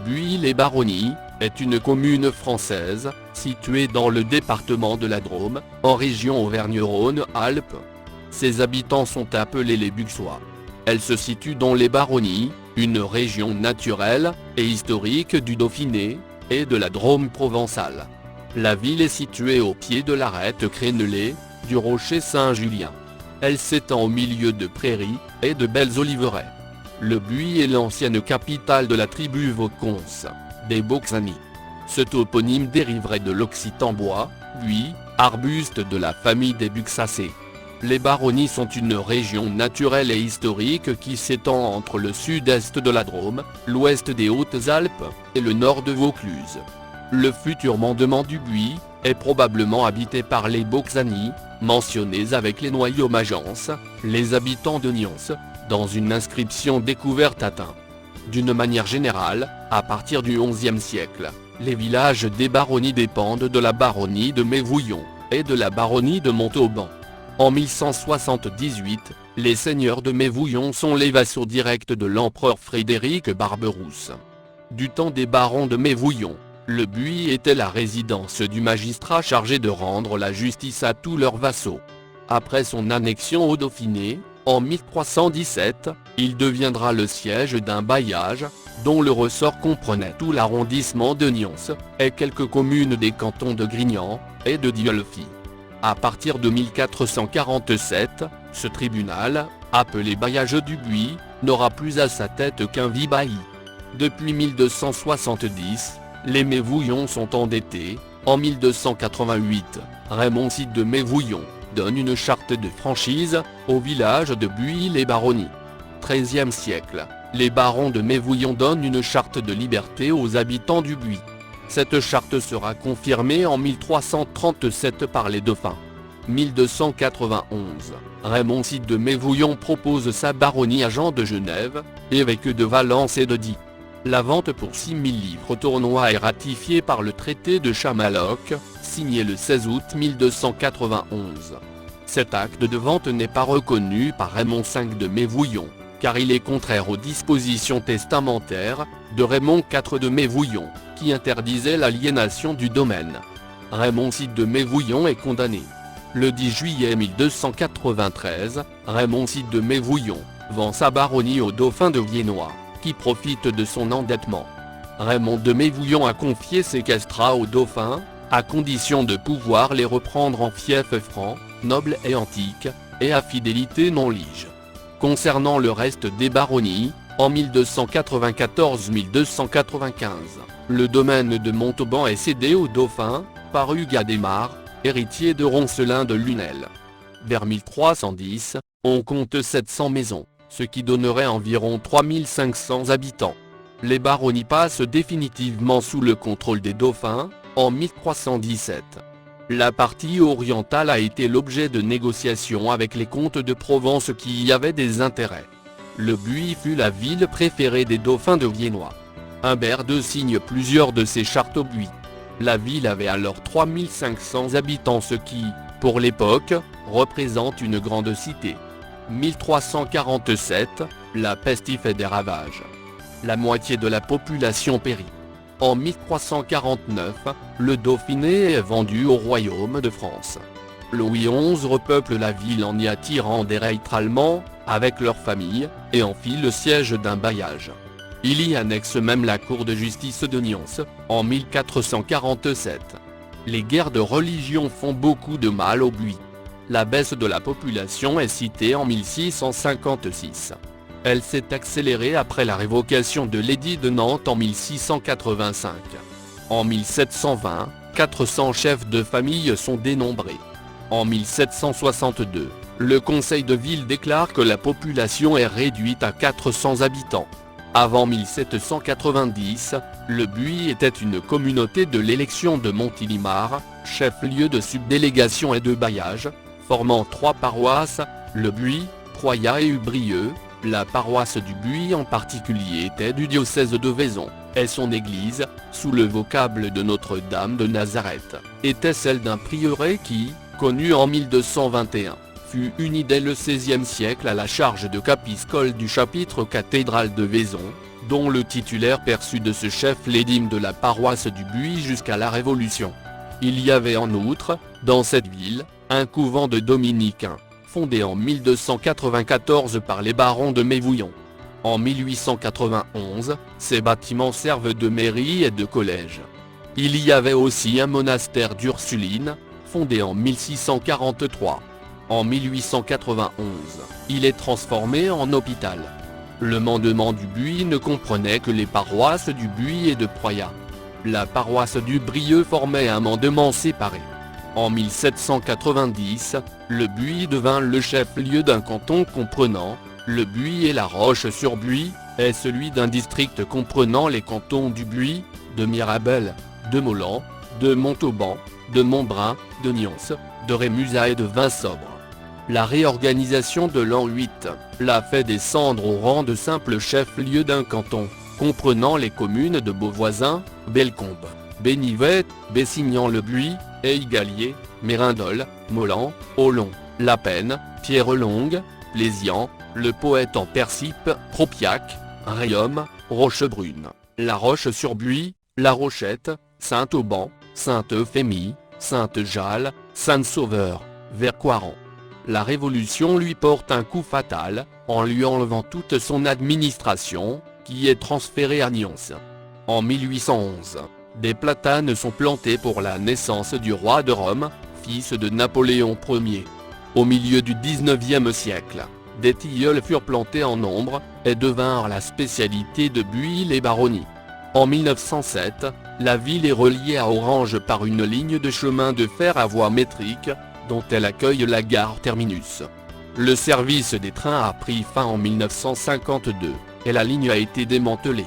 Buis-les-Baronnies est une commune française, située dans le département de la Drôme, en région Auvergne-Rhône-Alpes. Ses habitants sont appelés les Buxois. Elle se situe dans les Baronnies, une région naturelle et historique du Dauphiné et de la Drôme provençale. La ville est située au pied de l'arête crénelée du rocher Saint-Julien. Elle s'étend au milieu de prairies et de belles oliveraies. Le Buis est l'ancienne capitale de la tribu Vauconce, des Boxani. Ce toponyme dériverait de l'occitan bois, buis, arbuste de la famille des Buxacées. Les Baronnies sont une région naturelle et historique qui s'étend entre le sud-est de la Drôme, l'ouest des Hautes-Alpes et le nord de Vaucluse. Le futur mandement du Buis est probablement habité par les Boxani, mentionnés avec les Noyaux-Magences, les habitants de Nyons, dans une inscription découverte à Tain. D'une manière générale, à partir du XIe siècle, les villages des Baronnies dépendent de la baronnie de Mévouillon et de la baronnie de Montauban. En 1178, les seigneurs de Mévouillon sont les vassaux directs de l'empereur Frédéric Barberousse. Du temps des barons de Mévouillon, le Buis était la résidence du magistrat chargé de rendre la justice à tous leurs vassaux. Après son annexion au Dauphiné, en 1317, il deviendra le siège d'un bailliage, dont le ressort comprenait tout l'arrondissement de Nyons, et quelques communes des cantons de Grignan et de Dieulefit. À partir de 1447, ce tribunal, appelé bailliage du Buis, n'aura plus à sa tête qu'un vice-bailli. Depuis 1270, les Mévouillons sont endettés. En 1288, Raymond Cide de Mévouillon donne une charte de franchise au village de Buis-les-Baronnies. XIIIe siècle, les barons de Mévouillon donnent une charte de liberté aux habitants du Buis. Cette charte sera confirmée en 1337 par les dauphins. 1291, Raymond Cide de Mévouillon propose sa baronnie à Jean de Genève, évêque de Valence et de Die. La vente pour 6000 livres tournois est ratifiée par le traité de Chamaloc, signé le 16 août 1291. Cet acte de vente n'est pas reconnu par Raymond V de Mévouillon, car il est contraire aux dispositions testamentaires de Raymond IV de Mévouillon, qui interdisait l'aliénation du domaine. Raymond Cide de Mévouillon est condamné. Le 10 juillet 1293, Raymond Cide de Mévouillon vend sa baronnie au dauphin de Viennois, qui profite de son endettement. Raymond de Mévouillon a confié ses castrats au dauphin, à condition de pouvoir les reprendre en fief franc, noble et antique, et à fidélité non lige. Concernant le reste des baronnies, en 1294-1295, le domaine de Montauban est cédé au dauphin, par Hugues Adhémar, héritier de Roncelin de Lunel. Vers 1310, on compte 700 maisons, ce qui donnerait environ 3500 habitants. Les baronnies passent définitivement sous le contrôle des dauphins, en 1317. La partie orientale a été l'objet de négociations avec les comtes de Provence qui y avaient des intérêts. Le Buis fut la ville préférée des dauphins de Viennois. Humbert II signe plusieurs de ses chartes au Buis. La ville avait alors 3500 habitants, ce qui, pour l'époque, représente une grande cité. 1347, la peste y fait des ravages. La moitié de la population périt. En 1349, le Dauphiné est vendu au royaume de France. Louis XI repeuple la ville en y attirant des reîtres allemands, avec leurs familles, et en fit le siège d'un bailliage. Il y annexe même la cour de justice de Nyons, en 1447. Les guerres de religion font beaucoup de mal au Buis. La baisse de la population est citée en 1656. Elle s'est accélérée après la révocation de l'édit de Nantes en 1685. En 1720, 400 chefs de famille sont dénombrés. En 1762, le conseil de ville déclare que la population est réduite à 400 habitants. Avant 1790, le Buis était une communauté de l'élection de Montélimar, chef-lieu de subdélégation et de bailliage, formant 3 paroisses, le Buis, Proyat et Ubrieux. La paroisse du Buis en particulier était du diocèse de Vaison, et son église, sous le vocable de Notre-Dame de Nazareth, était celle d'un prieuré qui, connu en 1221, fut uni dès le XVIe siècle à la charge de capiscole du chapitre cathédral de Vaison, dont le titulaire perçut de ce chef les dîmes de la paroisse du Buis jusqu'à la Révolution. Il y avait en outre, dans cette ville, un couvent de dominicains, fondé en 1294 par les barons de Mévouillon. En 1891, ces bâtiments servent de mairie et de collège. Il y avait aussi un monastère d'Ursulines, fondé en 1643. En 1891, il est transformé en hôpital. Le mandement du Buis ne comprenait que les paroisses du Buis et de Proyat. La paroisse du Brieux formait un mandement séparé. En 1790, le Buis devint le chef-lieu d'un canton comprenant le Buis et la Roche-sur-Buis, et celui d'un district comprenant les cantons du Buis, de Mirabel, de Molan, de Montauban, de Montbrun, de Nyons, de Rémusat et de Vinsobre. La réorganisation de l'an 8 l'a fait descendre au rang de simple chef-lieu d'un canton, comprenant les communes de Beauvoisin, Bellecombe, Bénivet, Bessignan-le-Buis, Eygallier, Mérindol, Molan, Olon, La Penne, Pierrelongue, Plézian, le Poète en Percipe, Propiac, Riom, Rochebrune, La Roche-sur-Buis, La Rochette, Saint-Auban, Sainte-Euphémie, Sainte-Jalle, Sainte-Sauveur, Vercoiran. La Révolution lui porte un coup fatal, en lui enlevant toute son administration, qui est transférée à Nyons. En 1811, des platanes sont plantés pour la naissance du roi de Rome, fils de Napoléon Ier. Au milieu du XIXe siècle, des tilleuls furent plantés en nombre, et devinrent la spécialité de Buis-les-Baronnies. En 1907, la ville est reliée à Orange par une ligne de chemin de fer à voie métrique, dont elle accueille la gare terminus. Le service des trains a pris fin en 1952, et la ligne a été démantelée.